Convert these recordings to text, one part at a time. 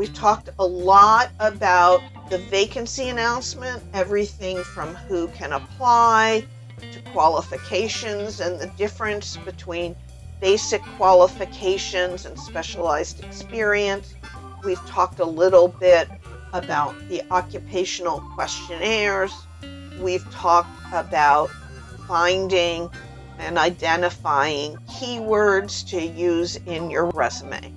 we've talked a lot about the vacancy announcement, everything from who can apply to qualifications and the difference between basic qualifications and specialized experience. We've talked a little bit about the occupational questionnaires. We've talked about finding and identifying keywords to use in your resume.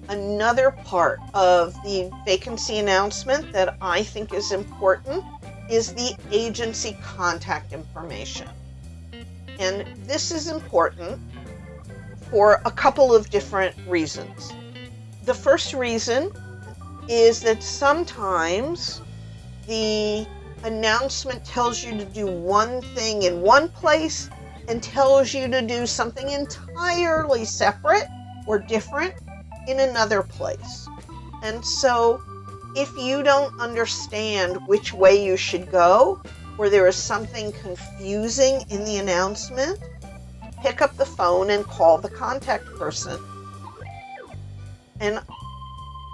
Another part of the vacancy announcement that I think is important is the agency contact information. And this is important for a couple of different reasons. The first reason is that sometimes the announcement tells you to do one thing in one place and tells you to do something entirely separate or different in another place. And so if you don't understand which way you should go, or there is something confusing in the announcement, pick up the phone and call the contact person. And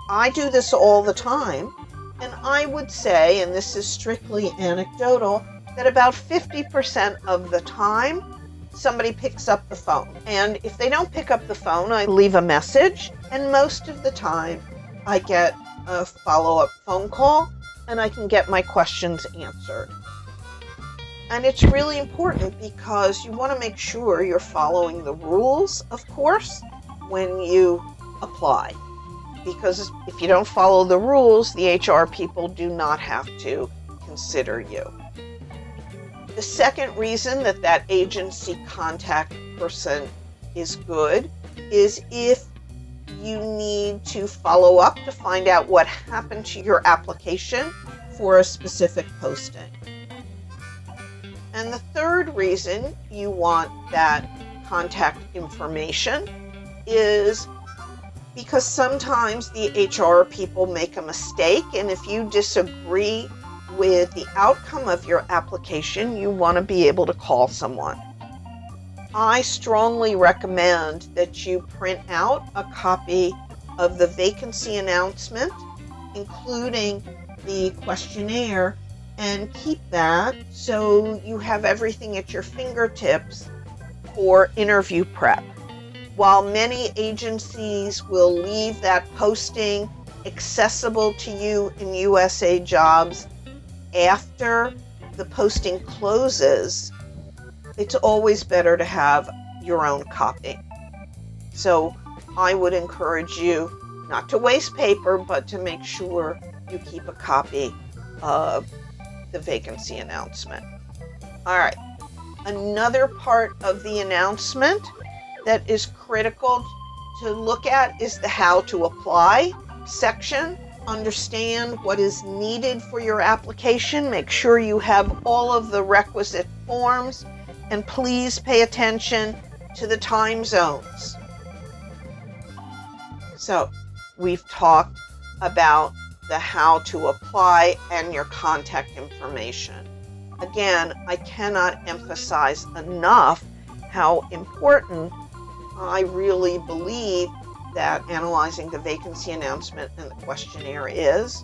I do this all the time, and I would say, and this is strictly anecdotal, that about 50% of the time somebody picks up the phone. And if they don't pick up the phone, I leave a message, and most of the time I get a follow-up phone call and I can get my questions answered. And it's really important because you want to make sure you're following the rules, of course, when you apply. Because if you don't follow the rules, the HR people do not have to consider you. The second reason that agency contact person is good is if you need to follow up to find out what happened to your application for a specific posting. And the third reason you want that contact information is because sometimes the HR people make a mistake, and if you disagree with the outcome of your application, you want to be able to call someone. I strongly recommend that you print out a copy of the vacancy announcement, including the questionnaire, and keep that so you have everything at your fingertips for interview prep. While many agencies will leave that posting accessible to you in USAJobs after the posting closes, it's always better to have your own copy. So I would encourage you not to waste paper, but to make sure you keep a copy of the vacancy announcement. All right, another part of the announcement that is critical to look at is the how to apply section. Understand what is needed for your application. Make sure you have all of the requisite forms, and please pay attention to the time zones. So we've talked about the how to apply and your contact information. Again, I cannot emphasize enough how important I really believe that analyzing the vacancy announcement and the questionnaire is.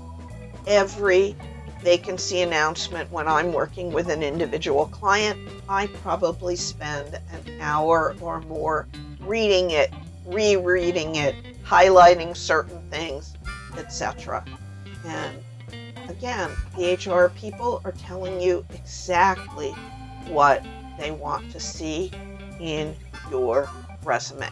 Every vacancy announcement, when I'm working with an individual client, I probably spend an hour or more reading it, rereading it, highlighting certain things, etc. And again, the HR people are telling you exactly what they want to see in your resume.